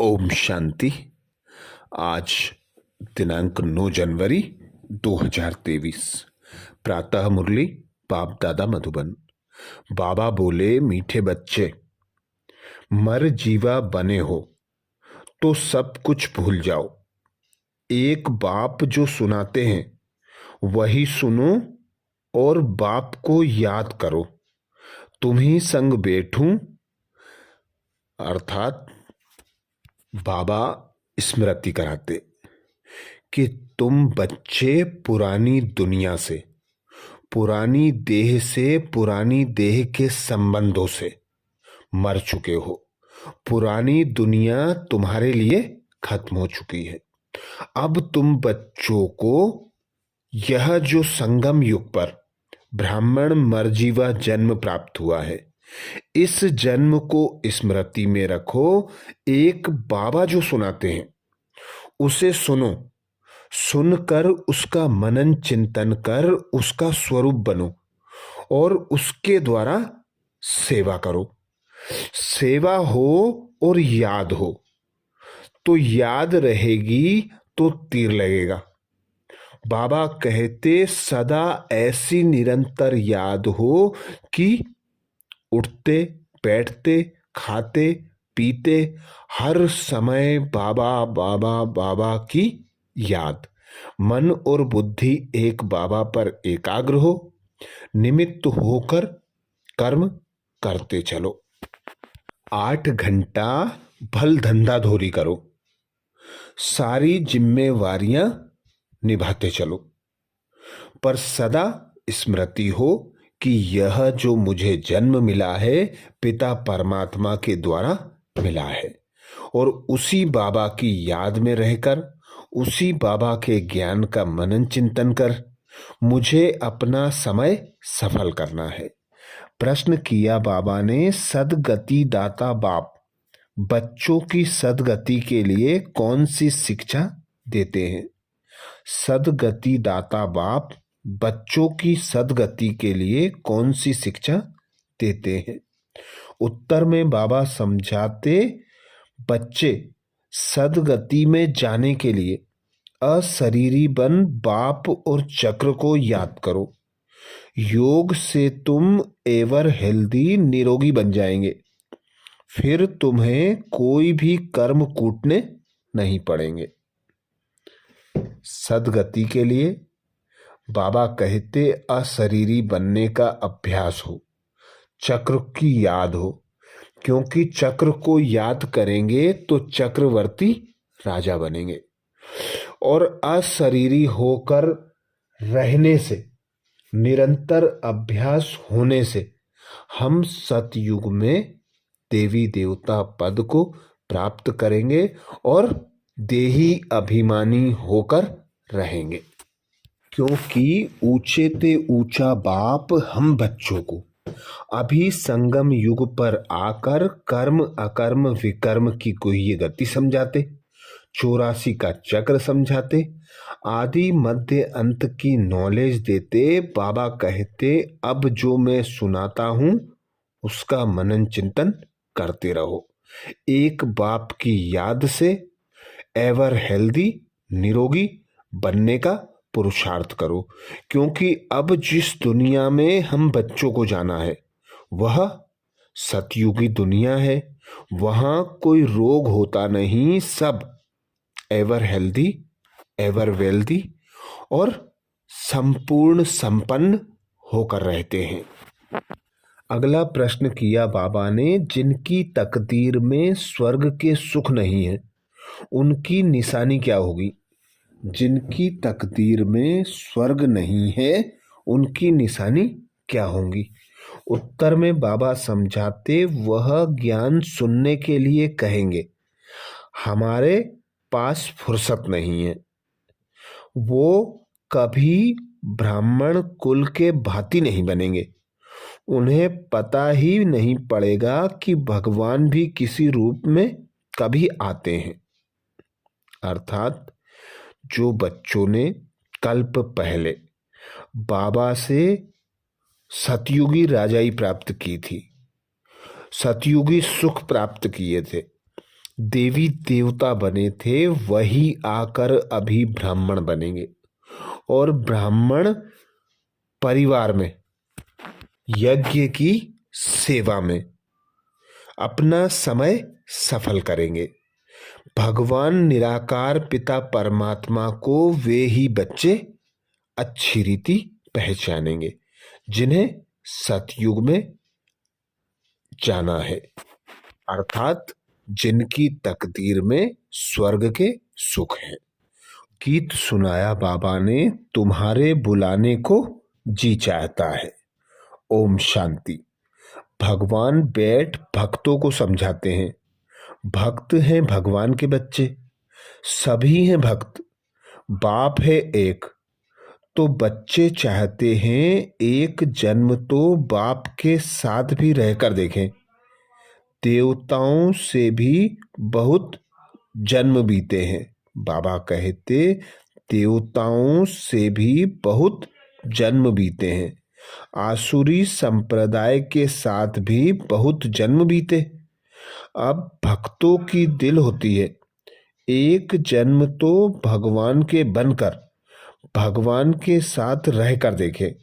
ओम शांति। आज दिनांक 9 जनवरी 2023। प्रातः मुरली बाप दादा मधुबन। बाबा बोले, मीठे बच्चे, मर जीवा बने हो तो सब कुछ भूल जाओ। एक बाप जो सुनाते हैं वही सुनो और बाप को याद करो। तुम्ही संग बैठूं, अर्थात बाबा स्मृति कराते कि तुम बच्चे पुरानी दुनिया से, पुरानी देह से, पुरानी देह के संबंधों से मर चुके हो। पुरानी दुनिया तुम्हारे लिए खत्म हो चुकी है। अब तुम बच्चों को यह जो संगम युग पर ब्राह्मण मरजीवा जन्म प्राप्त हुआ है, इस जन्म को स्मृति में रखो। एक बाबा जो सुनाते हैं उसे सुनो, सुनकर उसका मनन चिंतन कर उसका स्वरूप बनो और उसके द्वारा सेवा करो। सेवा हो और याद हो तो याद रहेगी तो तीर लगेगा। बाबा कहते सदा ऐसी निरंतर याद हो कि उठते बैठते खाते पीते हर समय बाबा बाबा बाबा की याद। मन और बुद्धि एक बाबा पर एकाग्र हो, निमित्त होकर कर्म करते चलो। 8 घंटा भल धंधा धोरी करो, सारी जिम्मेवारियां निभाते चलो, पर सदा स्मृति हो कि यह जो मुझे जन्म मिला है पिता परमात्मा के द्वारा मिला है और उसी बाबा की याद में रहकर, उसी बाबा के ज्ञान का मनन चिंतन कर मुझे अपना समय सफल करना है। प्रश्न किया बाबा ने, सदगति दाता बाप बच्चों की सदगति के लिए कौन सी शिक्षा देते हैं? सदगति दाता बाप बच्चों की सदगति के लिए कौन सी शिक्षा देते हैं? उत्तर में बाबा समझाते, बच्चे सदगति में जाने के लिए अशरीरी बन बाप और चक्र को याद करो। योग से तुम एवर हेल्दी निरोगी बन जाएंगे, फिर तुम्हें कोई भी कर्म कूटने नहीं पड़ेंगे। सदगति के लिए बाबा कहते अशरीरी बनने का अभ्यास हो, चक्र की याद हो, क्योंकि चक्र को याद करेंगे तो चक्रवर्ती राजा बनेंगे। और अशरीरी होकर रहने से, निरंतर अभ्यास होने से हम सतयुग में देवी देवता पद को प्राप्त करेंगे और देही अभिमानी होकर रहेंगे। क्योंकि ऊंचे ते ऊंचा बाप हम बच्चों को अभी संगम युग पर आकर कर्म अकर्म विकर्म की कोई ये गति समझाते, 84 का चक्र समझाते, आदि मध्य अंत की नॉलेज देते। बाबा कहते अब जो मैं सुनाता हूं उसका मनन चिंतन करते रहो। एक बाप की याद से एवर हेल्दी निरोगी बनने का पुरुषार्थ करो, क्योंकि अब जिस दुनिया में हम बच्चों को जाना है वह सतयुगी दुनिया है। वहां कोई रोग होता नहीं, सब एवर हेल्दी, एवर वेल्दी और संपूर्ण संपन्न होकर रहते हैं। अगला प्रश्न किया बाबा ने, जिनकी तकदीर में स्वर्ग के सुख नहीं है उनकी निशानी क्या होगी? जिनकी तकदीर में स्वर्ग नहीं है उनकी निशानी क्या होंगी? उत्तर में बाबा समझाते, वह ज्ञान सुनने के लिए कहेंगे हमारे पास फुर्सत नहीं है। वो कभी ब्राह्मण कुल के भांति नहीं बनेंगे। उन्हें पता ही नहीं पड़ेगा कि भगवान भी किसी रूप में कभी आते हैं। अर्थात जो बच्चों ने कल्प पहले बाबा से सतयुगी राजाई प्राप्त की थी, सतयुगी सुख प्राप्त किए थे, देवी देवता बने थे वही आकर अभी ब्राह्मण बनेंगे, और ब्राह्मण परिवार में यज्ञ की सेवा में अपना समय सफल करेंगे। भगवान निराकार पिता परमात्मा को वे ही बच्चे अच्छी रीति पहचानेंगे जिन्हें सतयुग में जाना है, अर्थात जिनकी तकदीर में स्वर्ग के सुख हैं। गीत सुनाया बाबा ने, तुम्हारे बुलाने को जी चाहता है। ओम शांति। भगवान बैठ भक्तों को समझाते हैं। भक्त हैं भगवान के बच्चे, सभी हैं भक्त। बाप है एक, तो बच्चे चाहते हैं एक जन्म तो बाप के साथ भी रहकर देखें। देवताओं से भी बहुत जन्म बीते हैं। बाबा कहते देवताओं से भी बहुत जन्म बीते हैं। आसुरी संप्रदाय के साथ भी बहुत जन्म बीते। अब भक्तों की दिल होती है एक जन्म तो भगवान के बनकर भगवान के साथ रहकर देखे।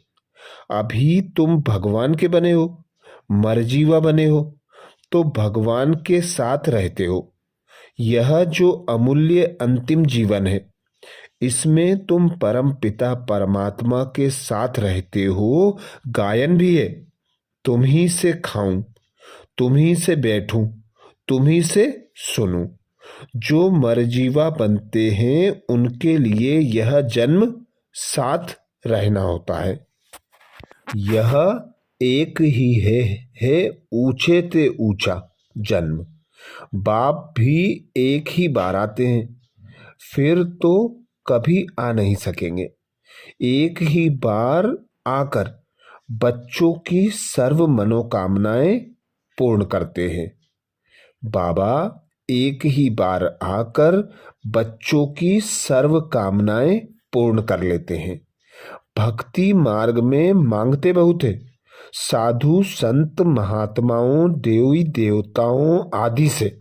अभी तुम भगवान के बने हो, मरजीवा बने हो, तो भगवान के साथ रहते हो। यह जो अमूल्य अंतिम जीवन है, इसमें तुम परम पिता परमात्मा के साथ रहते हो। गायन भी है, तुम ही से खाऊं, तुम ही से बैठूं, तुम ही से सुनूं। जो मरजीवा बनते हैं उनके लिए यह जन्म साथ रहना होता है। यह एक ही है ऊंचे ते ऊंचा जन्म। बाप भी एक ही बार आते हैं, फिर तो कभी आ नहीं सकेंगे। एक ही बार आकर बच्चों की सर्व मनोकामनाएं पूर्ण करते हैं। बाबा एक ही बार आकर बच्चों की सर्व कामनाएं पूर्ण कर लेते हैं। भक्ति मार्ग में मांगते बहुत है। साधु संत महात्माओं देवी देवताओं आदि से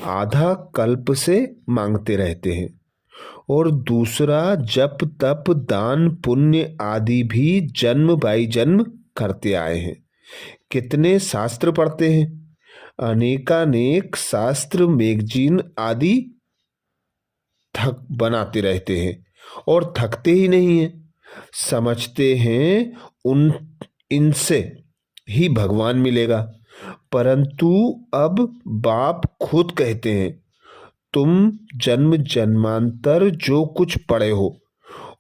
आधा कल्प से मांगते रहते हैं, और दूसरा जप तप दान पुण्य आदि भी जन्म बाई जन्म करते आए हैं। कितने शास्त्र पढ़ते हैं, अनेकानेक शास्त्र मैगजीन आदि थक बनाते रहते हैं और थकते ही नहीं हैं। समझते हैं उन इनसे ही भगवान मिलेगा, परंतु अब बाप खुद कहते हैं तुम जन्म जन्मांतर जो कुछ पढ़े हो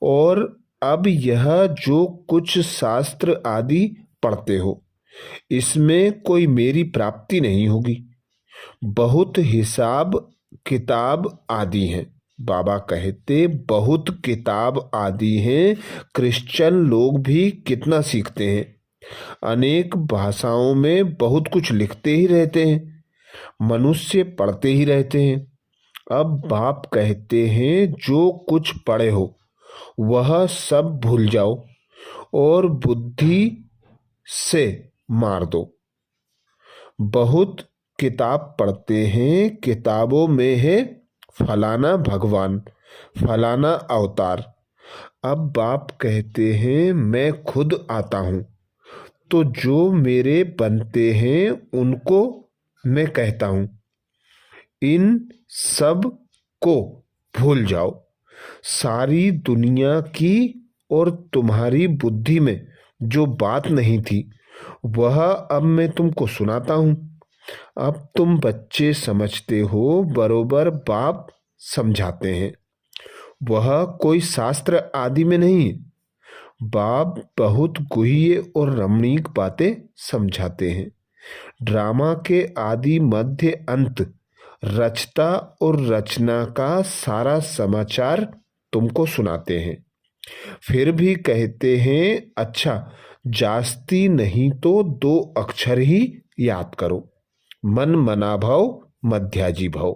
और अब यह जो कुछ शास्त्र आदि पढ़ते हो, इसमें कोई मेरी प्राप्ति नहीं होगी। बहुत हिसाब किताब आदि हैं। बाबा कहते बहुत किताब आदि हैं। क्रिश्चियन लोग भी कितना सीखते हैं, अनेक भाषाओं में बहुत कुछ लिखते ही रहते हैं, मनुष्य पढ़ते ही रहते हैं। अब बाप कहते हैं जो कुछ पढ़े हो वह सब भूल जाओ और बुद्धि से मार दो। बहुत किताब पढ़ते हैं, किताबों में है फलाना भगवान, फलाना अवतार। अब बाप कहते हैं मैं खुद आता हूँ, तो जो मेरे बनते हैं उनको मैं कहता हूँ इन सब को भूल जाओ। सारी दुनिया की और तुम्हारी बुद्धि में जो बात नहीं थी वह अब मैं तुमको सुनाता हूँ। अब तुम बच्चे समझते हो, बरोबर बाप समझाते हैं। वह कोई शास्त्र आदि में नहीं, बाप बहुत गुह्य और रमणीक बातें समझाते हैं। ड्रामा के आदि मध्य अंत रचता और रचना का सारा समाचार तुमको सुनाते हैं। फिर भी कहते हैं अच्छा जास्ती नहीं तो 2 अक्षर ही याद करो, मन मना भव मध्याजी भव।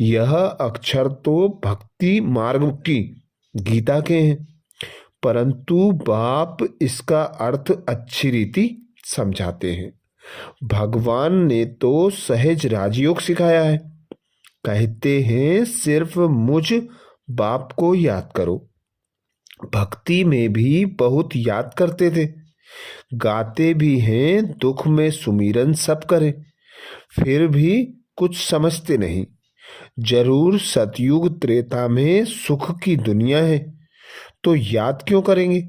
यह अक्षर तो भक्ति मार्ग की गीता के हैं, परंतु बाप इसका अर्थ अच्छी रीति समझाते हैं। भगवान ने तो सहज राजयोग सिखाया है। कहते हैं सिर्फ मुझ बाप को याद करो। भक्ति में भी बहुत याद करते थे। गाते भी हैं दुख में सुमिरन सब करे, फिर भी कुछ समझते नहीं। जरूर सतयुग त्रेता में सुख की दुनिया है, तो याद क्यों करेंगे।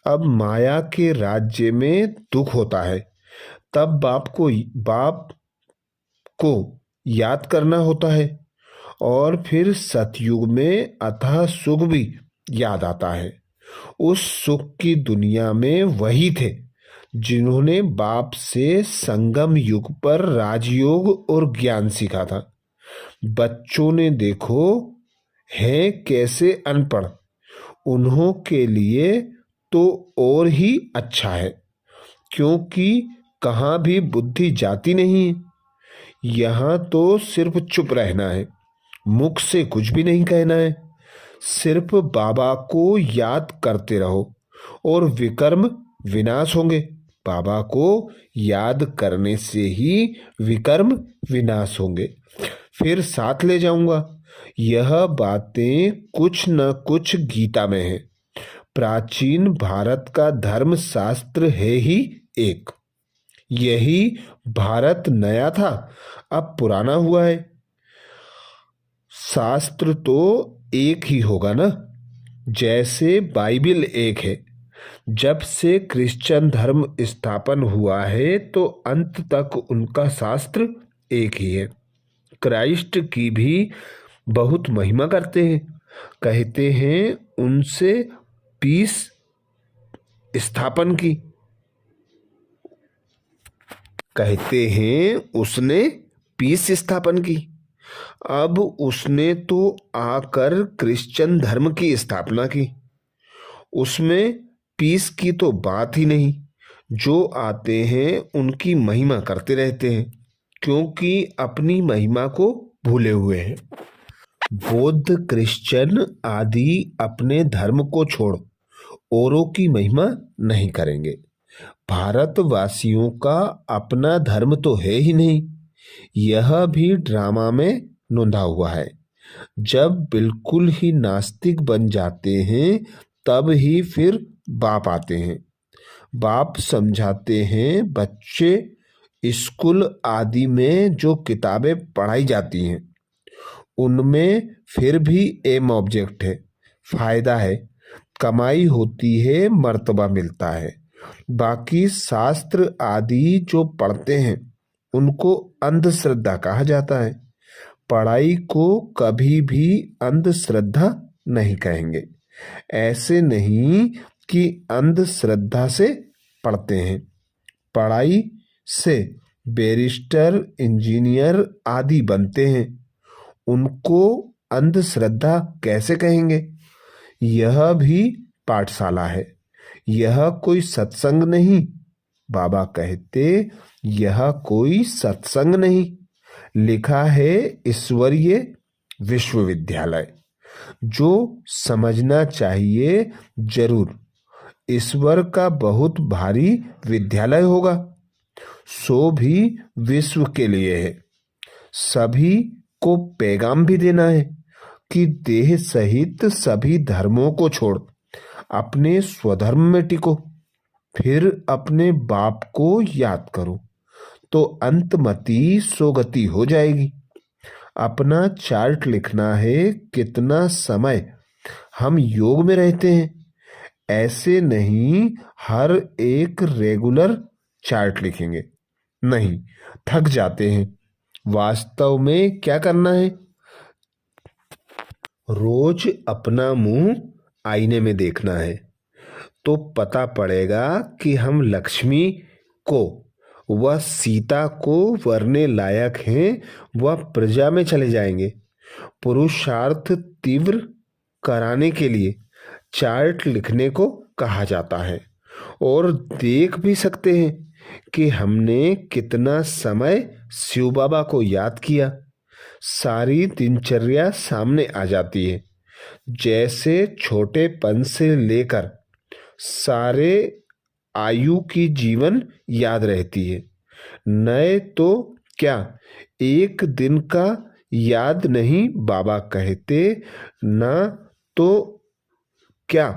अब माया के राज्य में दुख होता है, तब बाप को याद करना होता है। और फिर सतयुग में अथाह सुख भी याद आता है। उस सुख की दुनिया में वही थे जिन्होंने बाप से संगम युग पर राजयोग और ज्ञान सीखा था। बच्चों ने देखो हैं कैसे अनपढ़, उन्हों के लिए तो और ही अच्छा है, क्योंकि कहाँ भी बुद्धि जाती नहीं है। यहाँ तो सिर्फ चुप रहना है, मुख से कुछ भी नहीं कहना है। सिर्फ बाबा को याद करते रहो और विकर्म विनाश होंगे। बाबा को याद करने से ही विकर्म विनाश होंगे। फिर साथ ले जाऊंगा। यह बातें कुछ न कुछ गीता में है। प्राचीन भारत का धर्म शास्त्र है ही एक। यही भारत नया था, अब पुराना हुआ है। शास्त्र तो एक ही होगा ना, जैसे बाइबिल एक है। जब से क्रिश्चियन धर्म स्थापन हुआ है तो अंत तक उनका शास्त्र एक ही है। क्राइस्ट की भी बहुत महिमा करते हैं। कहते हैं उनसे पीस स्थापन की। कहते हैं उसने पीस स्थापन की। अब उसने तो आकर क्रिश्चियन धर्म की स्थापना की। उसमें पीस की तो बात ही नहीं। जो आते हैं उनकी महिमा करते रहते हैं, क्योंकि अपनी महिमा को भूले हुए हैं। बौद्ध क्रिश्चियन आदि अपने धर्म को छोड़ औरों की महिमा नहीं करेंगे। भारतवासियों का अपना धर्म तो है ही नहीं। यह भी ड्रामा में नोंधा हुआ है। जब बिल्कुल ही नास्तिक बन जाते हैं तब ही फिर बाप आते हैं। बाप समझाते हैं बच्चे स्कूल आदि में जो किताबें पढ़ाई जाती हैं उनमें फिर भी एम ऑब्जेक्ट है, फायदा है, कमाई होती है, मर्तबा मिलता है। बाकी शास्त्र आदि जो पढ़ते हैं उनको अंधश्रद्धा कहा जाता है। पढ़ाई को कभी भी अंधश्रद्धा नहीं कहेंगे। ऐसे नहीं कि अंधश्रद्धा से पढ़ते हैं। पढ़ाई से बैरिस्टर, इंजीनियर आदि बनते हैं, उनको अंधश्रद्धा कैसे कहेंगे। यह भी पाठशाला है, यह कोई सत्संग नहीं। बाबा कहते यह कोई सत्संग नहीं, लिखा है ईश्वरीय विश्वविद्यालय। जो समझना चाहिए जरूर, ईश्वर का बहुत भारी विद्यालय होगा, सो भी विश्व के लिए है। सभी को पैगाम भी देना है कि देह सहित सभी धर्मों को छोड़ अपने स्वधर्म में टिको। फिर अपने बाप को याद करो तो अंतमति सोगति हो जाएगी। अपना चार्ट लिखना है कितना समय हम योग में रहते हैं। ऐसे नहीं हर एक रेगुलर चार्ट लिखेंगे, नहीं, थक जाते हैं। वास्तव में क्या करना है, रोज अपना मुंह आईने में देखना है तो पता पड़ेगा कि हम लक्ष्मी को व सीता को वरने लायक हैं, वह प्रजा में चले जाएंगे। पुरुषार्थ तीव्र कराने के लिए चार्ट लिखने को कहा जाता है। और देख भी सकते हैं कि हमने कितना समय शिव बाबा को याद किया। सारी दिनचर्या सामने आ जाती है। जैसे छोटेपन से लेकर सारे आयु की जीवन याद रहती है। नए तो क्या एक दिन का याद नहीं बाबा कहते, ना तो क्या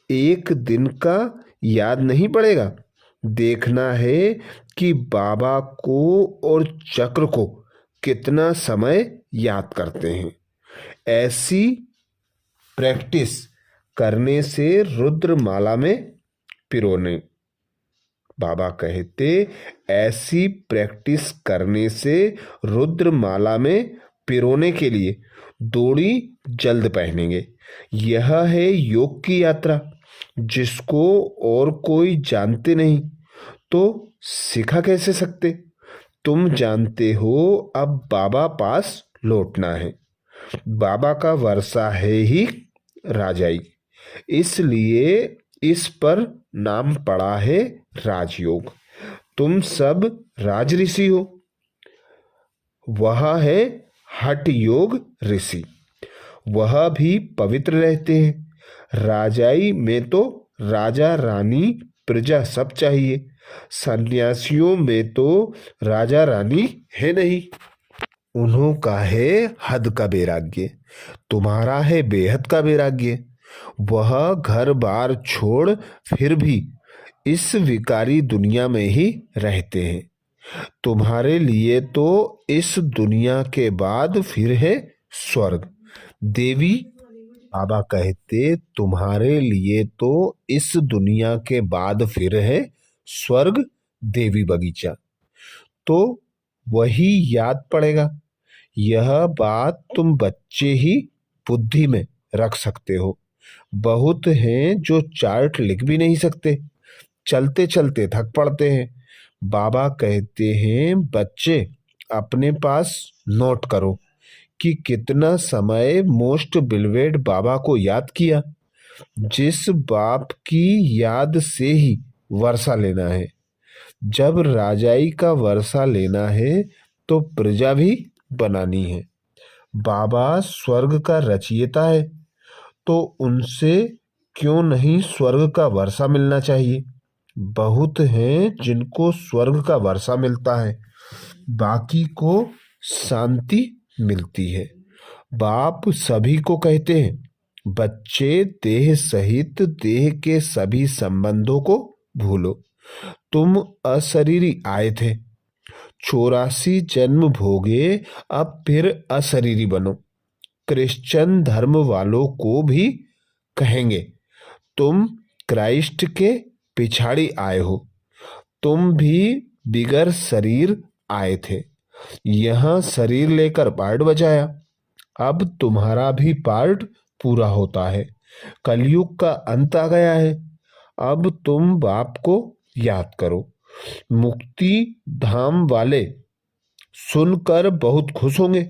एक दिन का याद नहीं पड़ेगा। देखना है कि बाबा को और चक्र को कितना समय याद करते हैं। ऐसी प्रैक्टिस करने से रुद्रमाला में पिरोने, बाबा कहते, ऐसी प्रैक्टिस करने से रुद्रमाला में पिरोने के लिए दोड़ी जल्द पहनेंगे। यह है योग की यात्रा, जिसको और कोई जानते नहीं तो सिखा कैसे सकते। तुम जानते हो अब बाबा पास लौटना है। बाबा का वर्षा है ही राजाई, इसलिए इस पर नाम पड़ा है राजयोग। तुम सब राजऋषि हो, वह है हठ योग ऋषि, वह भी पवित्र रहते हैं। राजाई में तो राजा रानी प्रजा सब चाहिए, सन्यासियों में तो राजा रानी है नहीं। उन्हों का है हद का वैराग्य, तुम्हारा है बेहद का वैराग्य। वह घर बार छोड़ फिर भी इस विकारी दुनिया में ही रहते हैं। तुम्हारे लिए तो इस दुनिया के बाद फिर है स्वर्ग। देवी, बाबा कहते, तुम्हारे लिए तो इस दुनिया के बाद फिर है स्वर्ग देवी बगीचा। तो वही याद पड़ेगा। यह बात तुम बच्चे ही बुद्धि में रख सकते हो। बहुत हैं जो चार्ट लिख भी नहीं सकते, चलते चलते थक पड़ते हैं। बाबा कहते हैं, बच्चे अपने पास नोट करो कि कितना समय मोस्ट बिलवेड बाबा को याद किया। जिस बाप की याद से ही वर्षा लेना है। जब राजाई का वर्षा लेना है तो प्रजा भी बनानी है। बाबा स्वर्ग का रचयिता है, तो उनसे क्यों नहीं स्वर्ग का वर्षा मिलना चाहिए। बहुत हैं जिनको स्वर्ग का वर्षा मिलता है, बाकी को शांति मिलती है। बाप सभी को कहते हैं, बच्चे देह सहित देह के सभी संबंधों को भूलो। तुम अशरीरी आए थे, 84 जन्म भोगे, अब फिर अशरीरी बनो। क्रिश्चियन धर्म वालों को भी कहेंगे, तुम क्राइस्ट के पिछाड़ी आए हो। तुम भी बिगर शरीर आए थे, यहां शरीर लेकर पार्ट बजाया। अब तुम्हारा भी पार्ट पूरा होता है। कलयुग का अंत आ गया है। अब तुम बाप को याद करो। मुक्ति धाम वाले सुनकर बहुत खुश होंगे।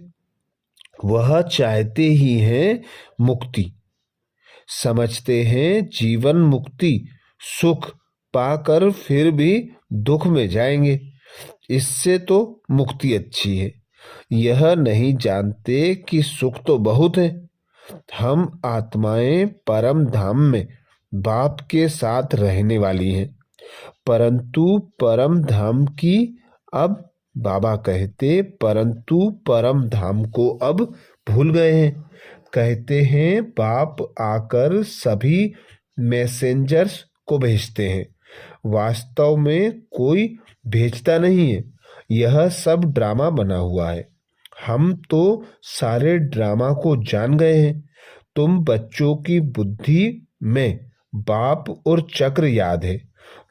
वह चाहते ही हैं मुक्ति, समझते हैं जीवन मुक्ति सुख पाकर फिर भी दुख में जाएंगे। इससे तो मुक्ति अच्छी है। यह नहीं जानते कि सुख तो बहुत है। हम आत्माएं परम धाम में बाप के साथ रहने वाली हैं, परंतु परम धाम की अब, बाबा कहते, परंतु परम धाम को अब भूल गए हैं। कहते हैं बाप आकर सभी मैसेंजर्स को भेजते हैं, वास्तव में कोई भेजता नहीं है। यह सब ड्रामा बना हुआ है। हम तो सारे ड्रामा को जान गए हैं। तुम बच्चों की बुद्धि में बाप और चक्र याद है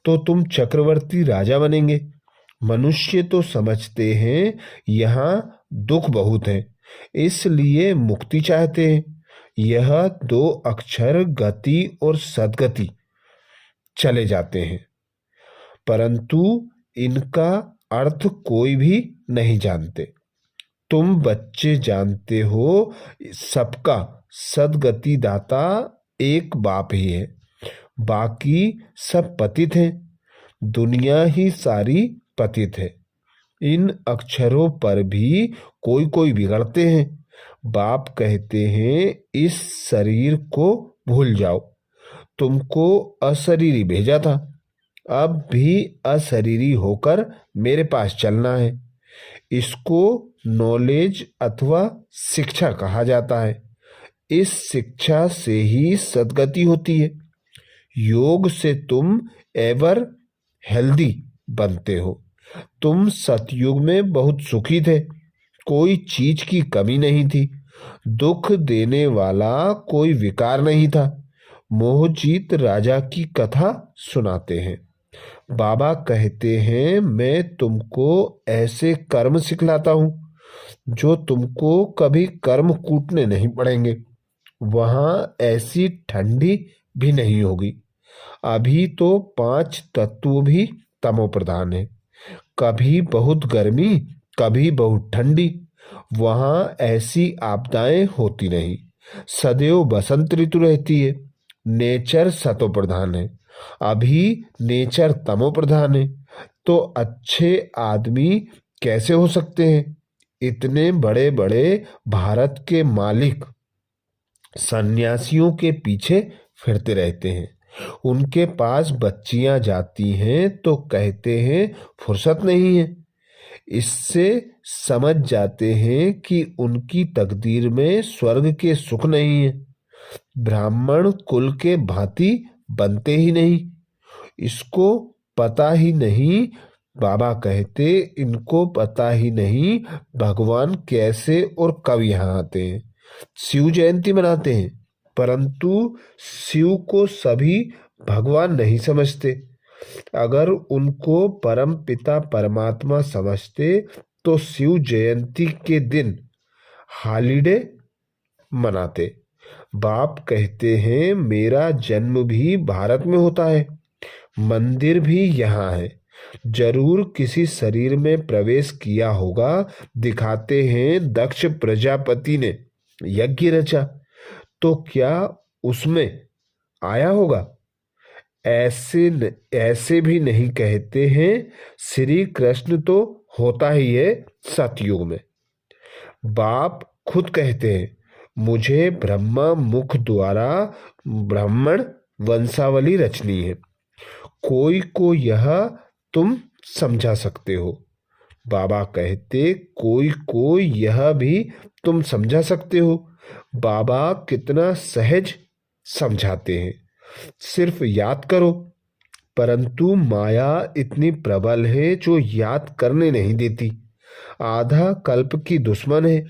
तो तुम चक्रवर्ती राजा बनेंगे। मनुष्य तो समझते हैं यहाँ दुख बहुत है, इसलिए मुक्ति चाहते हैं। यह दो अक्षर गति और सद्गति चले जाते हैं, परंतु इनका अर्थ कोई भी नहीं जानते। तुम बच्चे जानते हो, सबका सद्गति दाता एक बाप ही है, बाकी सब पतित हैं। दुनिया ही सारी पतित है। इन अक्षरों पर भी कोई कोई बिगड़ते हैं। बाप कहते हैं, इस शरीर को भूल जाओ, तुमको अशरीरी भेजा था। अब भी अशरीरी होकर मेरे पास चलना है। इसको नॉलेज अथवा शिक्षा कहा जाता है। इस शिक्षा से ही सद्गति होती है। योग से तुम एवर हेल्दी बनते हो। तुम सतयुग में बहुत सुखी थे, कोई चीज की कमी नहीं थी, दुख देने वाला कोई विकार नहीं था। मोहजीत राजा की कथा सुनाते हैं। बाबा कहते हैं, मैं तुमको ऐसे कर्म सिखलाता हूं जो तुमको कभी कर्म कूटने नहीं पड़ेंगे। वहां ऐसी ठंडी भी नहीं होगी। अभी तो 5 तत्व भी तमो प्रधान है। कभी बहुत गर्मी, कभी बहुत ठंडी। वहां ऐसी आपदाएं होती नहीं। सदैव बसंत ऋतु रहती है। नेचर सतो प्रधान है। अभी नेचर तमो प्रधान है। तो अच्छे आदमी कैसे हो सकते हैं? इतने बड़े बड़े भारत के मालिक सन्यासियों के पीछे फिरते रहते हैं। उनके पास बच्चियां जाती हैं तो कहते हैं फुर्सत नहीं है। इससे समझ जाते हैं कि उनकी तकदीर में स्वर्ग के सुख नहीं है। ब्राह्मण कुल के भांति बनते ही नहीं। इसको पता ही नहीं। बाबा कहते, इनको पता ही नहीं भगवान कैसे और कब यहाँ आते हैं। शिव जयंती मनाते हैं, परंतु शिव को सभी भगवान नहीं समझते। अगर उनको परम पिता परमात्मा समझते तो शिव जयंती के दिन हॉलिडे मनाते। बाप कहते हैं, मेरा जन्म भी भारत में होता है, मंदिर भी यहाँ है। जरूर किसी शरीर में प्रवेश किया होगा। दिखाते हैं दक्ष प्रजापति ने यज्ञ रचा, तो क्या उसमें आया होगा? ऐसे भी नहीं कहते हैं। श्री कृष्ण तो होता ही है सतयुग में। बाप खुद कहते हैं, मुझे ब्रह्मा मुख द्वारा ब्राह्मण वंशावली रचनी है। कोई को यह तुम समझा सकते हो। बाबा कहते, कोई को यह भी तुम समझा सकते हो। बाबा कितना सहज समझाते हैं, सिर्फ याद करो। परंतु माया इतनी प्रबल है जो याद करने नहीं देती। आधा कल्प की दुश्मन है।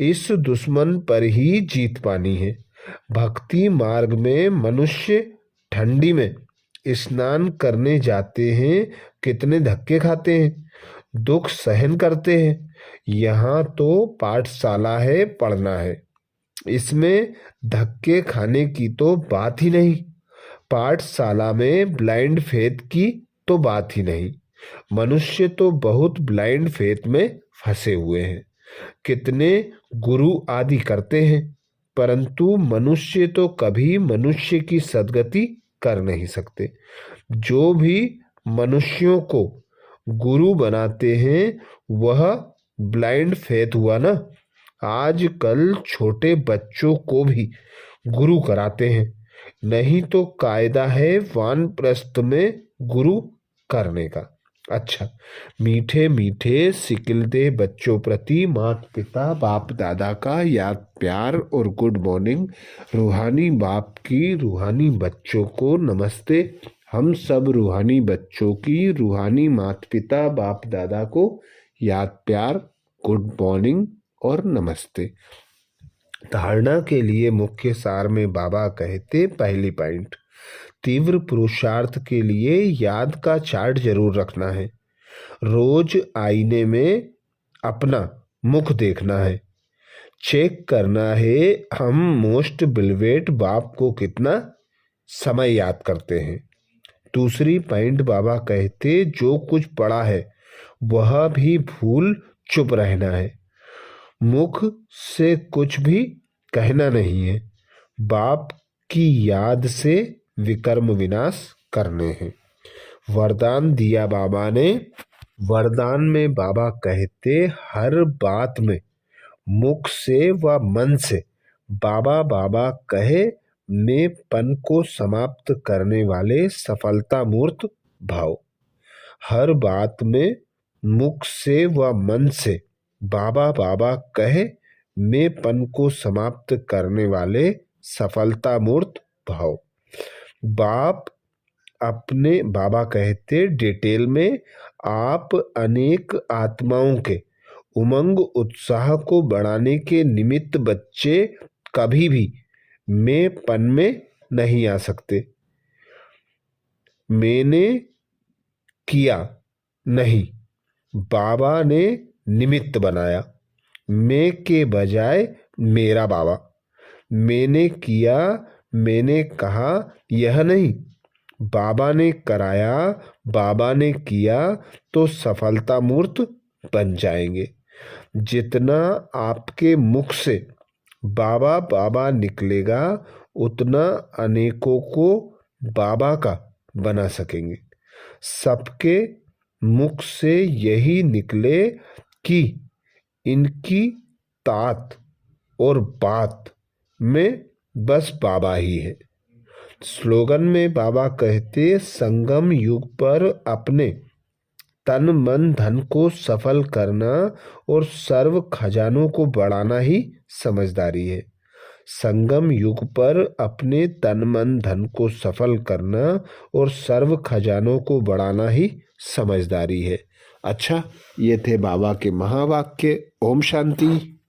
इस दुश्मन पर ही जीत पानी है। भक्ति मार्ग में मनुष्य ठंडी में स्नान करने जाते हैं, कितने धक्के खाते हैं, दुख सहन करते हैं। यहाँ तो पाठशाला है, पढ़ना है। इसमें धक्के खाने की तो बात ही नहीं। पाठशाला में ब्लाइंड फेथ की तो बात ही नहीं। मनुष्य तो बहुत ब्लाइंड फेथ में फंसे हुए हैं। कितने गुरु आदि करते हैं, परंतु मनुष्य तो कभी मनुष्य की सद्गति कर नहीं सकते। जो भी मनुष्यों को गुरु बनाते हैं वह ब्लाइंड फेथ हुआ ना। आजकल छोटे बच्चों को भी गुरु कराते हैं। नहीं तो कायदा है वानप्रस्थ में गुरु करने का। अच्छा, मीठे मीठे सिकिलदे बच्चों प्रति माता पिता बाप दादा का याद प्यार और गुड मॉर्निंग। रूहानी बाप की रूहानी बच्चों को नमस्ते। हम सब रूहानी बच्चों की रूहानी माता पिता बाप दादा को याद प्यार, गुड मॉर्निंग और नमस्ते। धारणा के लिए मुख्य सार में बाबा कहते, पहली पॉइंट, तीव्र पुरुषार्थ के लिए याद का चार्ट जरूर रखना है। रोज आईने में अपना मुख देखना है, चेक करना है हम मोस्ट बिलवेट बाप को कितना समय याद करते हैं। दूसरी पॉइंट बाबा कहते, जो कुछ पढ़ा है वह भी भूल चुप रहना है। मुख से कुछ भी कहना नहीं है। बाप की याद से विकर्म विनाश करने हैं। वरदान दिया बाबा ने। वरदान में बाबा कहते, हर बात में मुख से व मन से बाबा बाबा कहे में पन को समाप्त करने वाले सफलता मूर्त भाव। हर बात में मुख से व मन से बाबा बाबा कहे मैंपन को समाप्त करने वाले सफलता मूर्त भाव। बाबा कहते डिटेल में आप अनेक आत्माओं के उमंग उत्साह को बढ़ाने के निमित्त बच्चे कभी भी मैंपन में नहीं आ सकते। मैंने किया नहीं, बाबा ने निमित्त बनाया। मैं के बजाय मेरा बाबा। मैंने किया, मैंने कहा, यह नहीं। बाबा ने कराया, बाबा ने किया तो सफलता मूर्त बन जाएंगे। जितना आपके मुख से बाबा बाबा निकलेगा उतना अनेकों को बाबा का बना सकेंगे। सबके मुख से यही निकले कि इनकी तात और बात में बस बाबा ही है। स्लोगन में बाबा कहते संगम युग पर अपने तन मन धन को सफल करना और सर्व खजानों को बढ़ाना ही समझदारी है। संगम युग पर अपने तन मन धन को सफल करना और सर्व खजानों को बढ़ाना ही समझदारी है। अच्छा, ये थे बाबा के महावाक्य। ओम शांति।